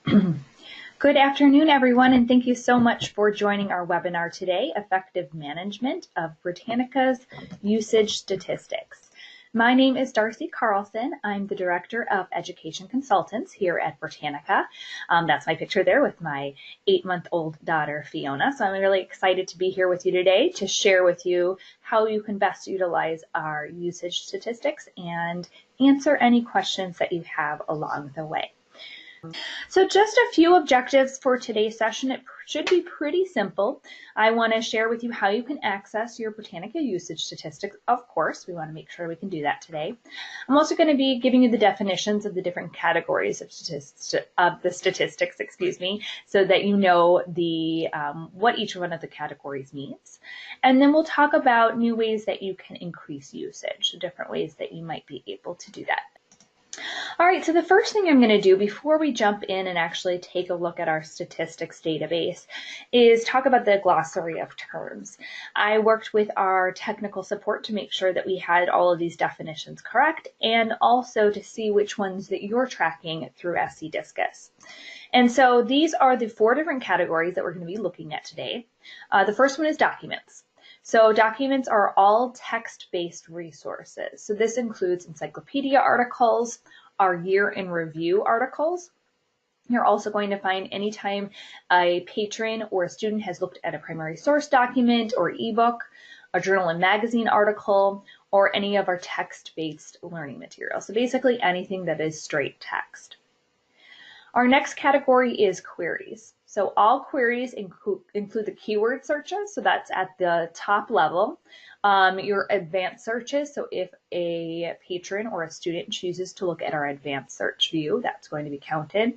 Good afternoon, everyone, and thank you so much for joining our webinar today, Effective Management of Britannica's Usage Statistics. My name is Darcy Carlson. I'm the Director of Education Consultants here at Britannica. That's my picture there with my 8-month-old daughter, Fiona. So I'm really excited to be here with you today to share with you how you can best utilize our usage statistics and answer any questions that you have along the way. So just a few objectives for today's session. It should be pretty simple. I want to share with you how you can access your Britannica usage statistics. Of course, we want to make sure we can do that today. I'm also going to be giving you the definitions of the different categories of statistics, so that you know what each one of the categories means. And then we'll talk about new ways that you can increase usage, different ways that you might be able to do that. All right, so the first thing I'm going to do before we jump in and actually take a look at our statistics database is talk about the glossary of terms. I worked with our technical support to make sure that we had all of these definitions correct and also to see which ones that you're tracking through SC Discus. And so these are the 4 different categories that we're going to be looking at today. The first one is documents. So documents are all text-based resources. So this includes encyclopedia articles, our year in review articles. You're also going to find anytime a patron or a student has looked at a primary source document or ebook, a journal and magazine article, or any of our text-based learning materials. So basically anything that is straight text. Our next category is queries. So all queries include the keyword searches, so that's at the top level. Your advanced searches, so if a patron or a student chooses to look at our advanced search view, that's going to be counted.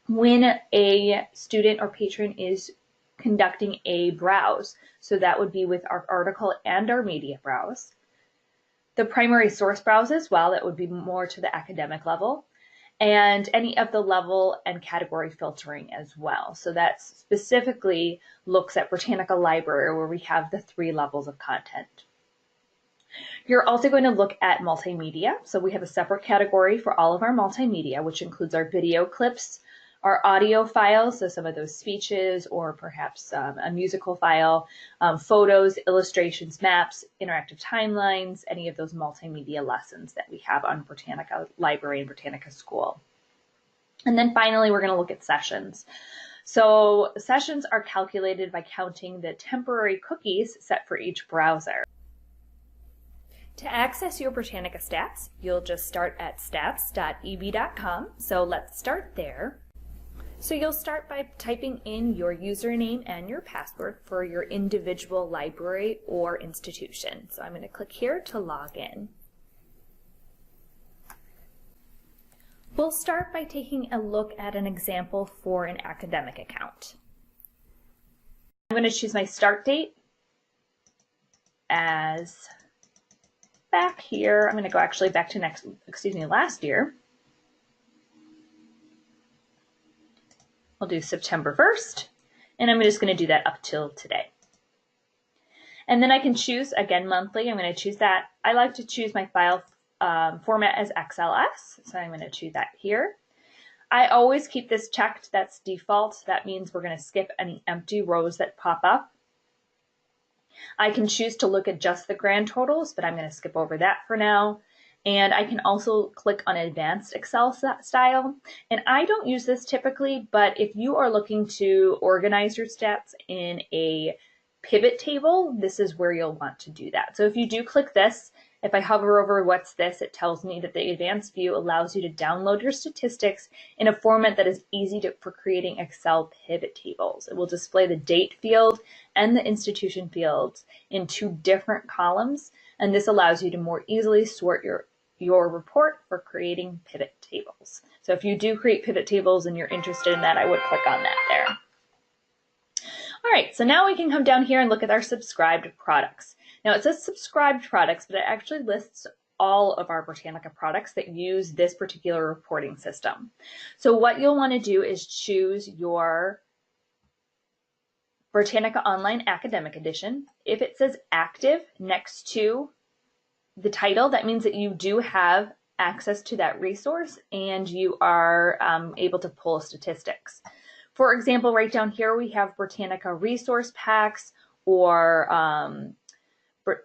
When a student or patron is conducting a browse, so that would be with our article and our media browse. The primary source browse as well, that would be more to the academic level. And any of the level and category filtering as well. So that specifically looks at Britannica Library, where we have the 3 levels of content. You're also going to look at multimedia. So we have a separate category for all of our multimedia, which includes our video clips, our audio files, so some of those speeches or perhaps a musical file, photos, illustrations, maps, interactive timelines, any of those multimedia lessons that we have on Britannica Library and Britannica School. And then finally, we're going to look at sessions. So sessions are calculated by counting the temporary cookies set for each browser. To access your Britannica stats, you'll just start at stats.eb.com. So let's start there. So you'll start by typing in your username and your password for your individual library or institution. So I'm going to click here to log in. We'll start by taking a look at an example for an academic account. I'm going to choose my start date as back here. I'm going to go actually back to last year. I'll do September 1st, and I'm just going to do that up till today. And then I can choose, again, monthly. I'm going to choose that. I like to choose my file format as XLS, so I'm going to choose that here. I always keep this checked. That's default. That means we're going to skip any empty rows that pop up. I can choose to look at just the grand totals, but I'm going to skip over that for now. And I can also click on Advanced Excel style. And I don't use this typically, but if you are looking to organize your stats in a pivot table, this is where you'll want to do that. So if you do click this, if I hover over what's this, it tells me that the advanced view allows you to download your statistics in a format that is easy for creating Excel pivot tables. It will display the date field and the institution fields in 2 different columns, and this allows you to more easily sort your report for creating pivot tables. So if you do create pivot tables and you're interested in that, I would click on that there. All right, so now we can come down here and look at our subscribed products. Now it says subscribed products, but it actually lists all of our Britannica products that use this particular reporting system. So what you'll want to do is choose your Britannica Online Academic Edition. If it says active next to the title, that means that you do have access to that resource and you are able to pull statistics. For example, right down here we have Britannica resource packs, or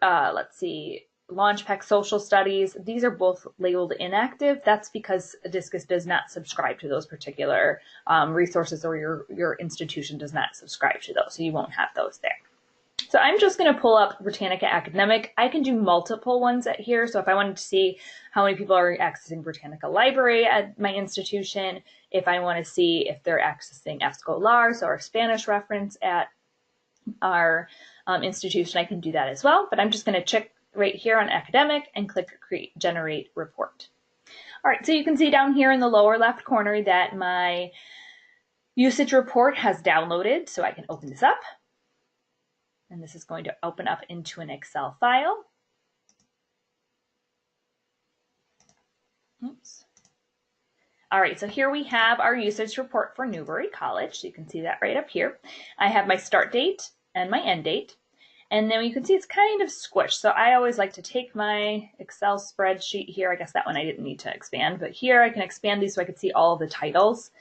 let's see, Launchpad Social Studies. These are both labeled inactive. That's because Discus does not subscribe to those particular resources, or your institution does not subscribe to those, so you won't have those there. So I'm just going to pull up Britannica Academic. I can do multiple ones at here. So if I wanted to see how many people are accessing Britannica Library at my institution, if I want to see if they're accessing Escolar, so our Spanish reference at our institution, I can do that as well. But I'm just going to check right here on Academic and click Generate Report. All right, so you can see down here in the lower left corner that my usage report has downloaded. So I can open this up. And this is going to open up into an Excel file. Oops. All right, so here we have our usage report for Newbury College. So you can see that right up here. I have my start date and my end date. And then you can see it's kind of squished. So I always like to take my Excel spreadsheet here. I guess that one I didn't need to expand, but here I can expand these so I could see all of the titles.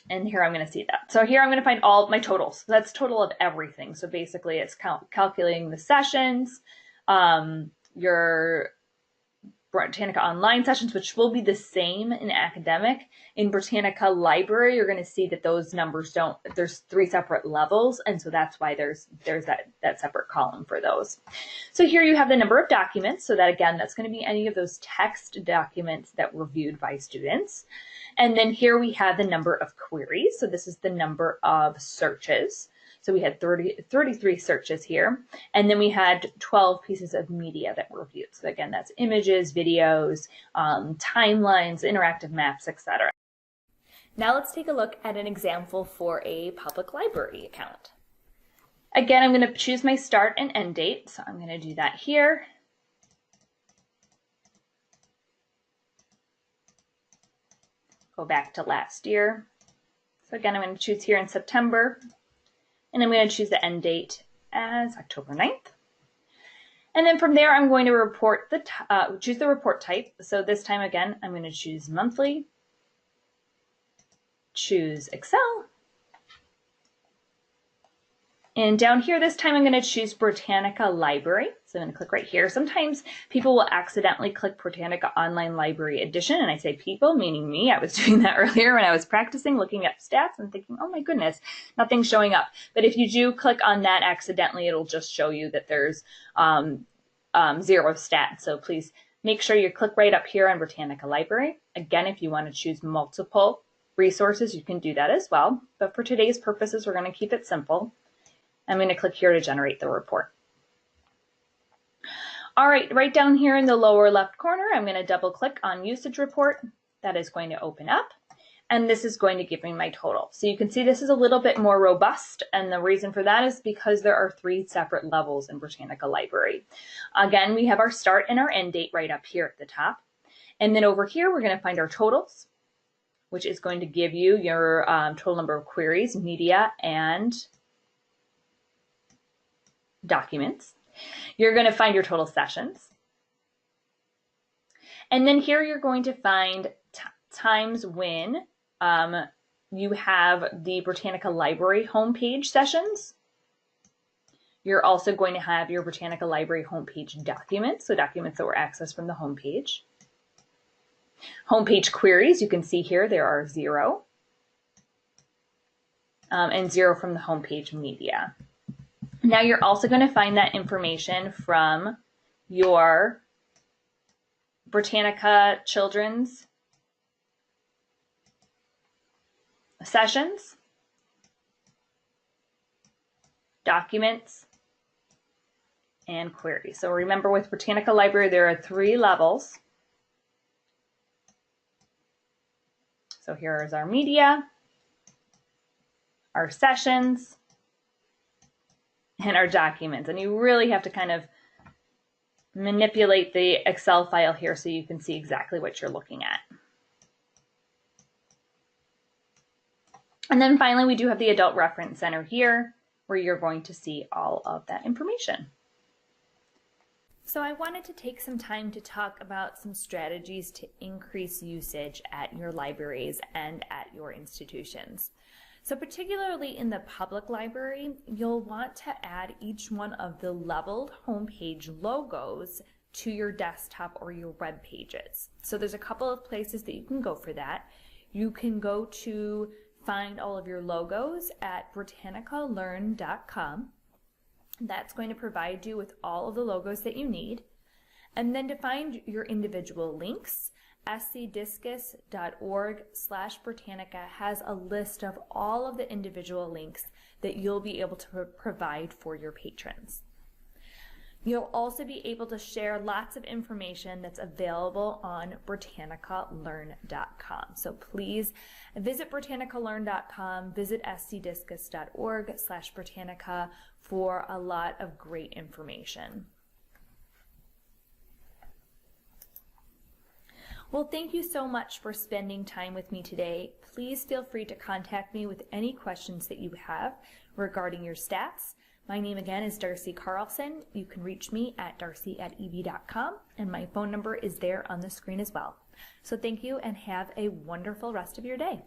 And here I'm going to see that. So here I'm going to find all my totals. That's total of everything. So basically it's calculating the sessions, your Britannica online sessions, which will be the same in academic. In Britannica Library, you're going to see that those numbers don't, there's 3 separate levels. And so that's why there's that separate column for those. So here you have the number of documents. So that again, that's going to be any of those text documents that were viewed by students. And then here we have the number of queries. So this is the number of searches. So we had 33 searches here. And then we had 12 pieces of media that were viewed. So again, that's images, videos, timelines, interactive maps, etc. Now let's take a look at an example for a public library account. Again, I'm going to choose my start and end date. So I'm going to do that here. Go back to last year. So again, I'm going to choose here in September, and I'm going to choose the end date as October 9th. And then from there, I'm going to report choose the report type. So this time again, I'm going to choose monthly, choose Excel. And down here, this time I'm going to choose Britannica Library. So I'm going to click right here. Sometimes people will accidentally click Britannica Online Library Edition. And I say people, meaning me. I was doing that earlier when I was practicing, looking at stats and thinking, oh my goodness, nothing's showing up. But if you do click on that accidentally, it'll just show you that there's 0 stats. So please make sure you click right up here on Britannica Library. Again, if you want to choose multiple resources, you can do that as well. But for today's purposes, we're going to keep it simple. I'm going to click here to generate the report. All right, right down here in the lower left corner, I'm going to double click on usage report. That is going to open up, and this is going to give me my total. So you can see this is a little bit more robust, and the reason for that is because there are 3 separate levels in Britannica Library. Again, we have our start and our end date right up here at the top. And then over here, we're going to find our totals, which is going to give you your total number of queries, media, and documents. You're going to find your total sessions. And then here you're going to find times when you have the Britannica Library homepage sessions. You're also going to have your Britannica Library homepage documents, so documents that were accessed from the homepage. Homepage queries, you can see here there are 0, and 0 from the homepage media. Now you're also going to find that information from your Britannica Children's sessions, documents, and queries. So remember, with Britannica Library, there are 3 levels. So here is our media, our sessions, and our documents. And you really have to kind of manipulate the Excel file here so you can see exactly what you're looking at. And then finally, we do have the Adult Reference Center here, where you're going to see all of that information. So I wanted to take some time to talk about some strategies to increase usage at your libraries and at your institutions. So particularly in the public library, you'll want to add each one of the labeled homepage logos to your desktop or your web pages. So there's a couple of places that you can go for that. You can go to find all of your logos at britannicalearn.com. That's going to provide you with all of the logos that you need. And then to find your individual links, scdiscus.org/Britannica has a list of all of the individual links that you'll be able to provide for your patrons. You'll also be able to share lots of information that's available on britannicalearn.com. So please visit britannicalearn.com, visit scdiscus.org/Britannica for a lot of great information. Well, thank you so much for spending time with me today. Please feel free to contact me with any questions that you have regarding your stats. My name again is Darcy Carlson. You can reach me at darcy@eb.com, and my phone number is there on the screen as well. So thank you and have a wonderful rest of your day.